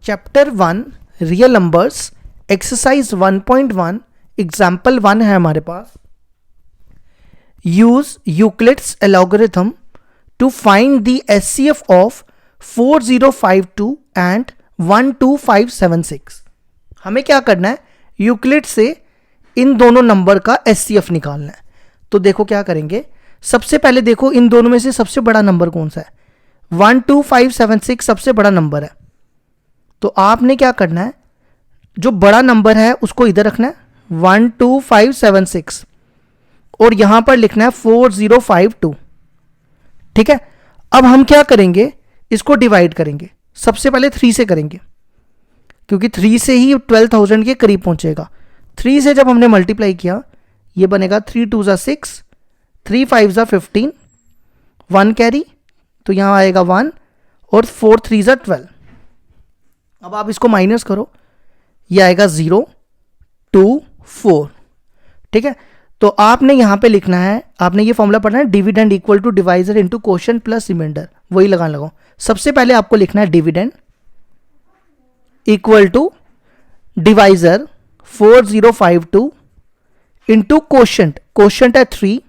Chapter 1 real numbers exercise 1.1 example 1 है हमारे पास। Use Euclid's algorithm to find the HCF of 4052 and 12576। हमें क्या करना है, यूक्लिड से इन दोनों नंबर का एचसीएफ निकालना है। तो देखो क्या करेंगे, सबसे पहले देखो इन दोनों में से सबसे बड़ा नंबर कौन सा है। 12576 सबसे बड़ा नंबर है, तो आपने क्या करना है, जो बड़ा नंबर है उसको इधर रखना है 12576 और यहां पर लिखना है 4052। ठीक है, अब हम क्या करेंगे, इसको डिवाइड करेंगे। सबसे पहले 3 से करेंगे क्योंकि 3 से ही 12,000 के करीब पहुंचेगा। 3 से जब हमने मल्टीप्लाई किया ये बनेगा 3 2 ज़ा 6, 3 5 ज़ा 15, 1 कैरी तो यहां आएगा 1 और 4 3 ज़ा 12। अब आप इसको माइनस करो, ये आएगा 0 2 4। ठीक है, तो आपने यहां पे लिखना है, आपने ये फॉर्मूला पढ़ना है, dividend equal to divisor into quotient plus reminder, वही लगाओ। सबसे पहले आपको लिखना है dividend equal to divisor 4052 into quotient, quotient है 3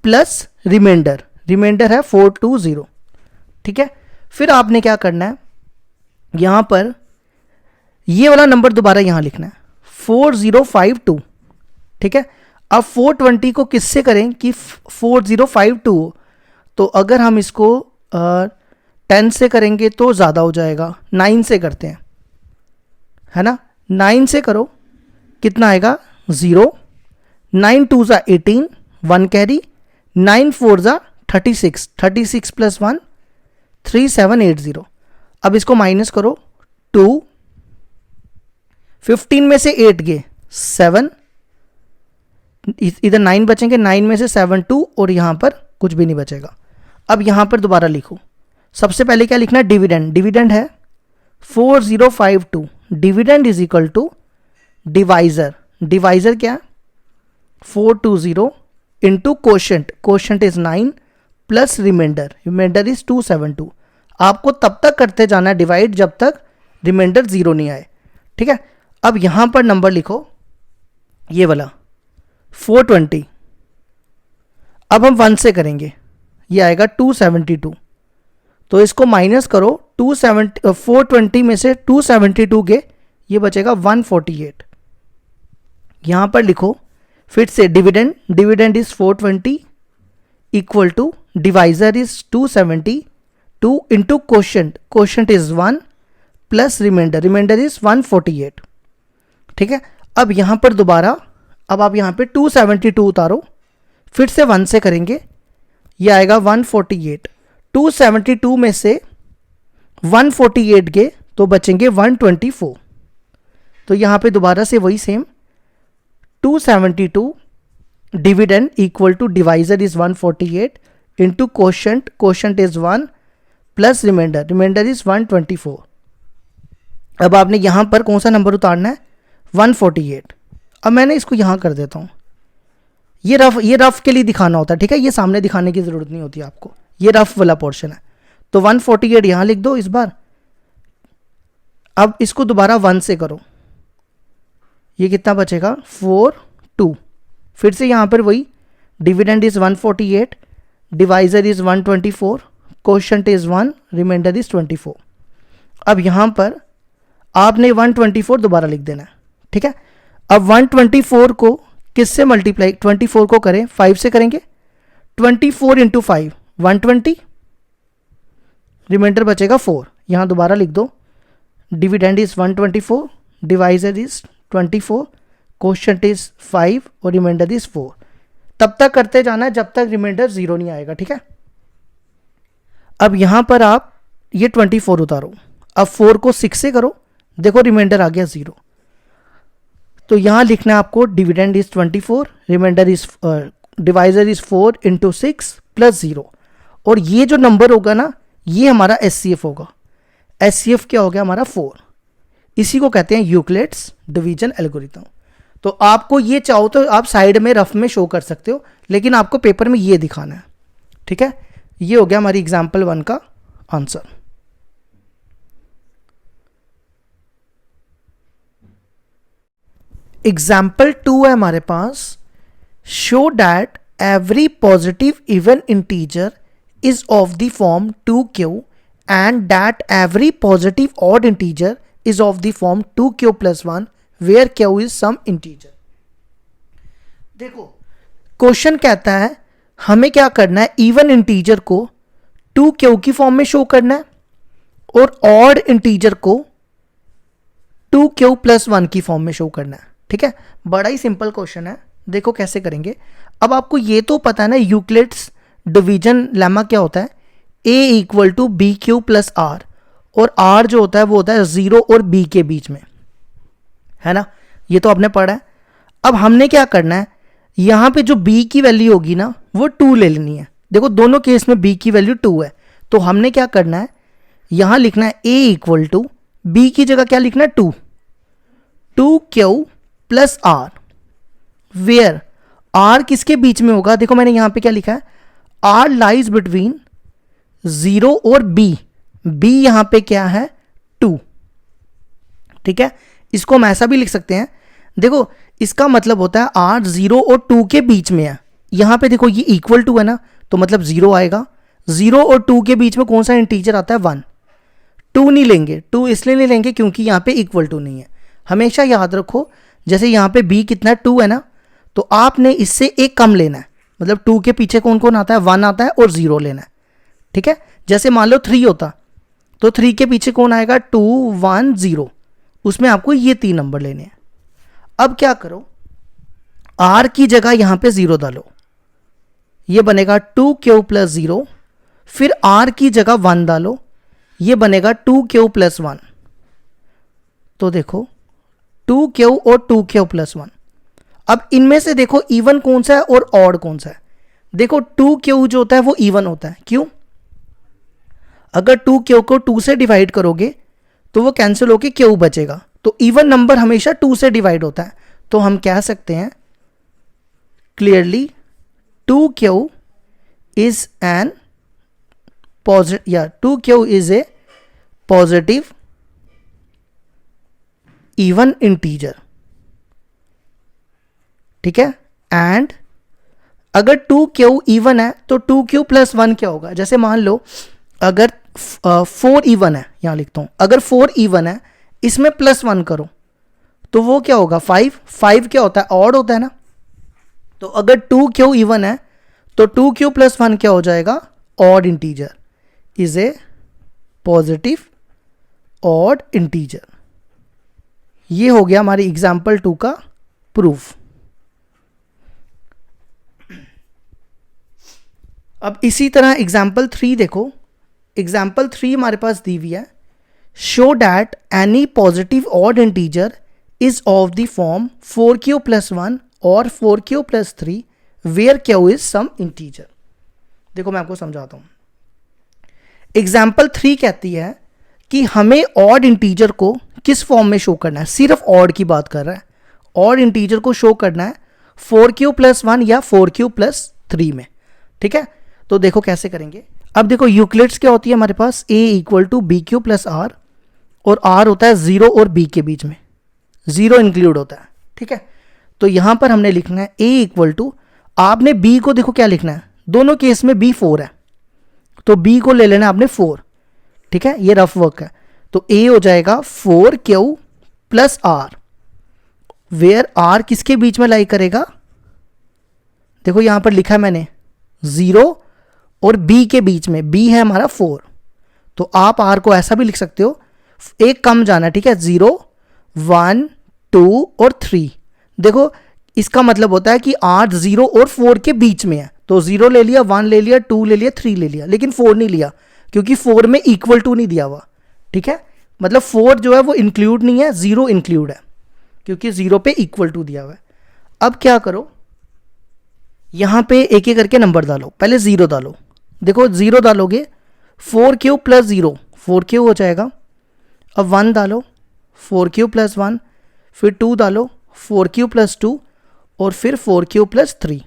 प्लस रिमाइंडर, रिमाइंडर है 420। ठीक है, फिर आपने क्या करना है, यहां पर ये वाला नंबर दोबारा यहां लिखना है 4052। ठीक है, अब 420 को किससे करें कि 4052, तो अगर हम इसको 10 से करेंगे तो ज़्यादा हो जाएगा, 9 से करते हैं, है ना। 9 से करो, कितना आएगा 0, 9 2 ज़ा 18, 1 कैरी, 9 4 ज़ा 36, 36 प्लस 1 3780। अब इसको माइनस करो, 2, 15 में से 8 गए 7, इधर 9 बचेंगे, 9 में से 7 2 और यहां पर कुछ भी नहीं बचेगा। अब यहां पर दोबारा लिखो, सबसे पहले क्या लिखना है, डिविडेंड, डिविडेंड है 4052, dividend is equal to divisor, divisor क्या 420 into quotient, quotient is 9 plus reminder, reminder is 272। आपको तब तक करते जाना है डिवाइड जब तक रिमाइंडर 0 नहीं आए। ठीक है, अब यहां पर नंबर लिखो ये वाला 420, अब हम 1 से करेंगे, ये आएगा 272, तो इसको माइनस करो, 420 में से 272 के ये बचेगा 148। यहां पर लिखो फिर से dividend, dividend is 420 equal to divisor is 272 into quotient, quotient is 1 plus reminder, reminder is 148। ठीक है, अब यहां पर दोबारा, अब आप यहां पे 272 उतारो, फिर से 1 से करेंगे, ये आएगा 148, 272 में से 148 गए तो बचेंगे 124। तो यहां पे दोबारा से वही same 272 dividend equal to divisor is 148 into quotient, quotient is 1 plus reminder, reminder is 124। अब आपने यहां पर कौन सा नंबर उतारना है, 148। अब मैंने इसको यहां कर देता हूं, ये रफ के लिए दिखाना होता है। ठीक है, ये सामने दिखाने की जरूरत नहीं होती आपको, ये रफ वाला पोर्शन है। तो 148 यहां लिख दो इस बार। अब इसको दोबारा 1 से करो, ये कितना बचेगा 4 2, फिर से यहां पर वही dividend is 148, divisor is 124, quotient is 1, reminder is 24। अब यहां पर आपने 124 दोबारा लिख देना है। ठीक है, अब 124 को किससे मल्टीप्लाई, 24 को करें 5 से करेंगे, 24 इंटू 5 120, रिमाइंडर बचेगा 4। यहां दोबारा लिख दो, dividend is 124, divisor is 24, quotient is 5 और रिमाइंडर इज 4। तब तक करते जाना है जब तक रिमाइंडर 0 नहीं आएगा। ठीक है, अब यहां पर आप ये 24 उतारो, अब 4 को 6 से करो, देखो रिमाइंडर आ गया 0। तो यहां लिखना है आपको dividend is 24, reminder is divisor is 4 into 6 plus 0, और ये जो नंबर होगा ना ये हमारा एचसीएफ होगा। एचसीएफ क्या हो गया हमारा 4। इसी को कहते हैं यूक्लिड्स डिवीजन एल्गोरिथम। तो आपको ये चाहो तो आप साइड में रफ में शो कर सकते हो, लेकिन आपको पेपर में ये दिखाना है। ठीक है, ये हो गया हमारी एग्जाम्पल 1 का आंसर। एग्जाम्पल 2 है हमारे पास, show that every positive even integer is of the form 2q and that every positive odd integer is of the form 2q + 1 where q is some integer. देखो क्वेश्चन कहता है हमें क्या करना है, इवन इंटीजर को 2q की form में शो करना है और ऑड इंटीजर को 2q + 1 की फॉर्म में शो करना है। ठीक है, बड़ा ही सिंपल क्वेश्चन है। देखो कैसे करेंगे। अब आपको ये तो पता है ना यूक्लिड्स डिवीजन लेमा क्या होता है, a = bq + r, और r जो होता है वो होता है 0 और b के बीच में, है ना, ये तो आपने पढ़ा है। अब हमने क्या करना है, यहाँ पे जो b की वैल्यू होगी ना वो 2 ले लेनी है। देखो दोनों केस में b की वैल्यू 2 है, तो हमने क्या करना है, यहाँ लिखना है a = b की जगह क्या लिखना है 2q + r, वेयर r किसके बीच में होगा, देखो मैंने यहां पे क्या लिखा है, r लाइज बिटवीन 0 और b यहां पे क्या है 2। ठीक है, इसको हम ऐसा भी लिख सकते हैं, देखो इसका मतलब होता है r 0 और 2 के बीच में है। यहां पे देखो ये = है ना, तो मतलब 0 आएगा। 0 और 2 के बीच में कौन सा इंटीजर आता है 1। 2 नहीं लेंगे, 2 इसलिए नहीं लेंगे क्योंकि यहां पे = नहीं है। हमेशा याद रखो, जैसे यहां पे b कितना है 2 है ना, तो आपने इससे एक कम लेना है, मतलब 2 के पीछे कौन कौन आता है 1 आता है और 0 लेना है। ठीक है, जैसे मान लो 3 होता तो 3 के पीछे कौन आएगा 2 1 0, उसमें आपको ये 3 नंबर लेने हैं। अब क्या करो, r की जगह यहां पे 0 डालो, ये बनेगा 2q + 0, फिर r की जगह 1 डालो, ये बनेगा 2q + 1। तो देखो 2q और 2q + 1। अब इनमें से देखो इवन कौन सा है और ऑड कौन सा है। देखो 2q जो होता है वो इवन होता है, क्यों, अगर 2q को 2 से डिवाइड करोगे तो वो कैंसिल होके q बचेगा, तो इवन नंबर हमेशा 2 से डिवाइड होता है। तो हम कह सकते हैं clearly 2q is an positive, या 2q is a positive even integer. ठीक है, एंड अगर 2q इवन है तो 2q + 1 क्या होगा, जैसे मान लो अगर 4 इवन है, यहां लिखता हूं, अगर 4 इवन है इसमें +1 करो तो वो क्या होगा 5 क्या होता है ऑड होता है ना। तो अगर 2q इवन है तो 2q + 1 क्या हो जाएगा odd integer, is a positive odd integer. ये हो गया हमारी एग्जाम्पल 2 का प्रूफ। अब इसी तरह एग्जाम्पल 3 देखो, एग्जाम्पल 3 हमारे पास दी हुई है, show that any positive odd integer is of the form 4q + 1 और 4q + 3 where q is some integer. देखो मैं आपको समझाता हूं। एग्जाम्पल 3 कहती है कि हमें ऑड इंटीजर को किस फॉर्म में शो करना है, सिर्फ ऑड की बात कर रहा है, ऑड इंटीजर को शो करना है 4q + 1 या 4q + 3 में। ठीक है, तो देखो कैसे करेंगे। अब देखो यूक्लिड्स क्या होती है हमारे पास, a = bq + r, और r होता है 0 और b के बीच में, 0 इंक्लूड होता है। ठीक है, तो यहां पर हमने लिखना है a = आपने b को देखो क्या लिखना है, दोनों केस में b 4 है, तो b को ले लेना आपने 4। ठीक है, ये रफ वर्क है, तो a हो जाएगा 4q + r, वेयर r किसके बीच में लाई करेगा, देखो यहां पर लिखा है मैंने 0 और b के बीच में, b है हमारा 4, तो आप r को ऐसा भी लिख सकते हो, एक कम जाना। ठीक है, 0 1 2 और 3। देखो इसका मतलब होता है कि r 0 और 4 के बीच में है, तो 0 ले लिया, 1 ले लिया, 2 ले लिया, 3 ले लिया, लेकिन 4 नहीं लिया क्योंकि 4 में = नहीं दिया हुआ। ठीक है, मतलब 4 जो है वो इंक्लूड नहीं है, 0 इंक्लूड है क्योंकि 0 पे = दिया हुआ है। अब क्या करो, यहां पे एक एक करके नंबर डालो, पहले 0 डालो, देखो 0 डालोगे 4q + 0 4q हो जाएगा, अब 1 डालो 4q + 1, फिर 2 डालो 4q + 2 और फिर 4q + 3।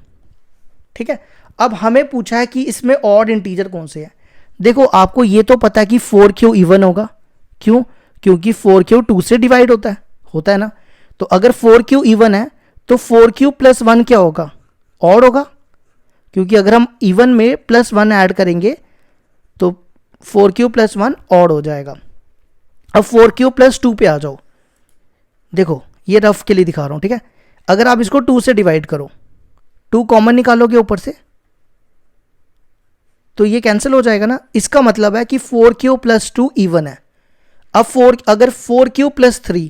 ठीक है, अब हमें पूछा है कि इसमें ऑड इंटीजर कौन से है। देखो आपको ये तो पता है कि 4q इवन होगा, क्यों, क्योंकि 4q 2 से डिवाइड होता है ना, तो अगर 4Q इवन है तो 4Q प्लस 1 क्या होगा, ऑड होगा, क्योंकि अगर हम इवन में प्लस 1 ऐड करेंगे तो 4Q प्लस 1 ऑड हो जाएगा। अब 4Q प्लस 2 पे आ जाओ, देखो ये रफ के लिए दिखा रहा हूं, ठीक है। अगर आप इसको 2 से डिवाइड करो, 2 कॉमन निकालोगे ऊपर से तो ये कैंसिल हो जाएगा ना। इसका मतलब है कि 4Q प्लस 2 इवन है। अब अगर 4Q प्लस 3,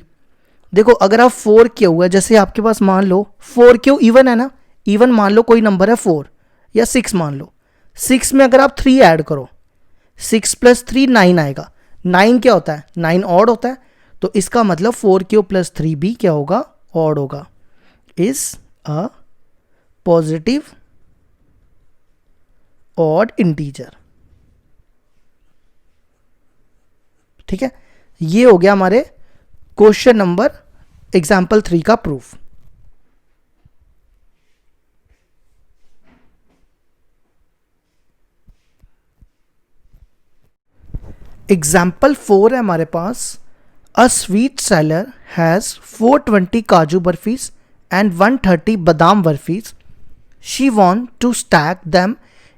देखो अगर आप 4Q है, जैसे आपके पास मान लो 4Q इवन है ना, इवन मान लो कोई नंबर है 4 या 6 मान लो, 6 में अगर आप 3 ऐड करो, 6 प्लस 3 9 आएगा। 9 क्या होता है, 9 ऑड होता है, तो इसका मतलब 4Q प्लस 3 भी क्या होगा, ऑड होगा। Is a positive odd integer, ठीक है। ये हो गया हमारे क्वेश्चन नंबर एग्जाम्पल 3 का प्रूफ। एग्जाम्पल 4 है हमारे पास। अ स्वीट सेलर हैज 420 काजू बर्फीज एंड 130 बादाम बर्फीज. She wants to stack them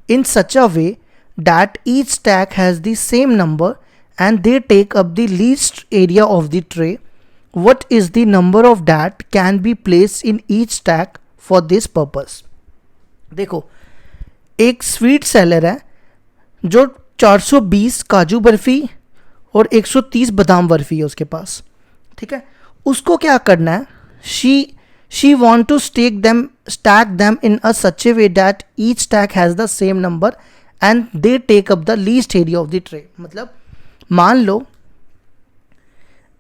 in such a way that each stack has the same number and they take up the least area of the tray. What is the number of that can be placed in each stack for this purpose? देखो एक sweet seller है जो 420 काजू बर्फी और 130 बादाम बर्फी है उसके पास, ठीक है। उसको क्या करना है, she want to stack them in a such a way that each stack has the same number and they take up the least area of the tray. मतलब मान लो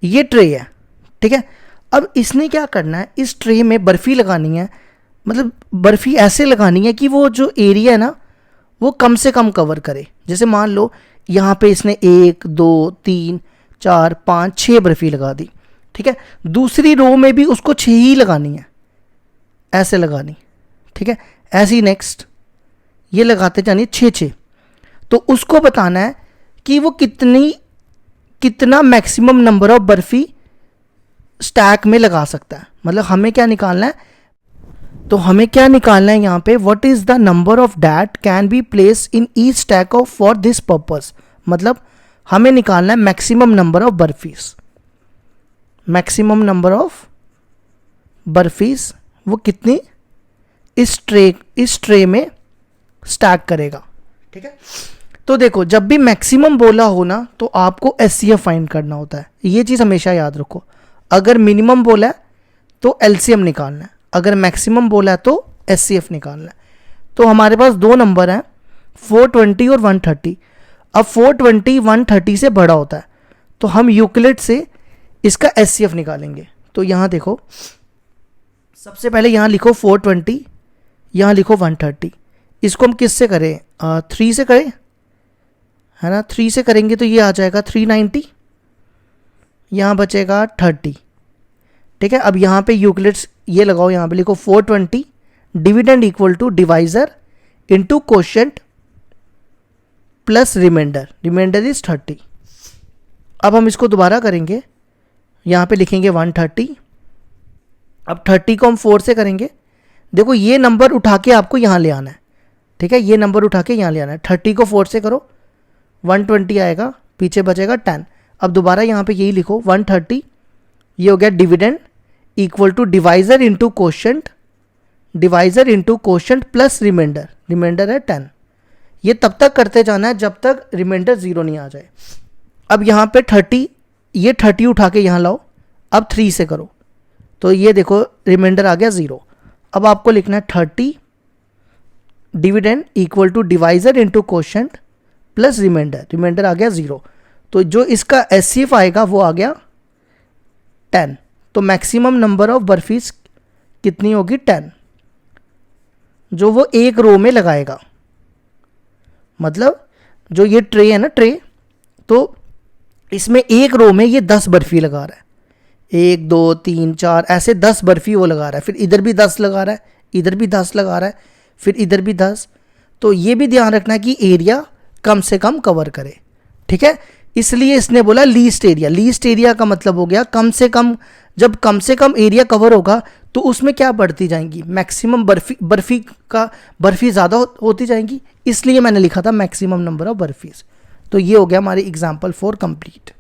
ये ट्रे है, ठीक है। अब इसने क्या करना है, इस ट्रे में बर्फ़ी लगानी है, मतलब बर्फ़ी ऐसे लगानी है कि वो जो एरिया है ना वो कम से कम कवर करे। जैसे मान लो यहाँ पे इसने 1 2 3 4 5 6 बर्फ़ी लगा दी, ठीक है। दूसरी रो में भी उसको 6 ही लगानी है, ऐसे लगानी, ठीक है। ऐसे ही नेक्स्ट ये लगाते जानी 6 तो उसको बताना है कि वो कितना maximum number of barfi stack में लगा सकता है। मतलब हमें क्या निकालना है, तो हमें क्या निकालना है यहाँ पे, what is the number of that can be place in each stack of for this purpose. मतलब हमें निकालना है maximum number of barfis, maximum number of barfis वो कितनी इस ट्रे में स्टैक करेगा, ठीक है। तो देखो जब भी मैक्सिमम बोला हो ना तो आपको एचसीएफ फाइंड करना होता है, ये चीज़ हमेशा याद रखो। अगर मिनिमम बोला है तो एलसीएम निकालना है, अगर मैक्सिमम बोला है तो एचसीएफ निकालना है। तो हमारे पास दो नंबर हैं 420 और 130। अब 420 130 से बड़ा होता है तो हम यूक्लिड से इसका एचसीएफ निकालेंगे। तो यहाँ देखो सबसे पहले यहाँ लिखो 420, यहाँ लिखो 130। इसको हम किससे करें, 3 से करें, है ना। 3 से करेंगे तो ये आ जाएगा 390, यहाँ बचेगा 30, ठीक है। अब यहाँ पे यूक्लिड्स ये लगाओ, यहाँ पे लिखो 420 dividend equal to divisor into quotient plus reminder, reminder is 30। अब हम इसको दोबारा करेंगे, यहाँ पे लिखेंगे 130। अब 30 को हम 4 से करेंगे, देखो ये नंबर उठा के आपको यहाँ ले आना है, ठीक है। ये नंबर उठा के यहाँ ले आना है। 30 को 4 से करो 120 आएगा, पीछे बचेगा 10। अब दोबारा यहाँ पे यही लिखो 130, ये हो गया dividend equal to divisor into quotient, divisor into quotient plus reminder, remainder है 10। ये तब तक करते जाना है जब तक रिमाइंडर 0 नहीं आ जाए। अब यहाँ पे 30, ये 30 उठा के यहाँ लाओ, अब 3 से करो तो ये देखो रिमाइंडर आ गया 0। अब आपको लिखना है 30 dividend equal to divisor into quotient plus reminder, remainder आ गया 0। तो जो इसका एचसीएफ आएगा वो आ गया 10। तो मैक्सिमम नंबर ऑफ बर्फीज कितनी होगी, 10, जो वो एक रो में लगाएगा। मतलब जो ये ट्रे है ना, ट्रे, तो इसमें एक रो में ये 10 बर्फी लगा रहा है, 1 2 3 4 ऐसे 10 बर्फी वो लगा रहा है। फिर इधर भी 10 लगा रहा है, इधर भी 10 लगा रहा है, फिर इधर भी 10। तो ये भी ध्यान रखना है कि एरिया कम से कम कवर करे, ठीक है। इसलिए इसने बोला लीस्ट एरिया। लीस्ट एरिया का मतलब हो गया कम से कम, जब कम से कम एरिया कवर होगा तो उसमें क्या बढ़ती जाएंगी, मैक्सिमम बर्फी ज़्यादा होती जाएंगी, इसलिए मैंने लिखा था मैक्सिमम नंबर ऑफ बर्फीज। तो ये हो गया हमारी एग्जाम्पल 4 कंप्लीट।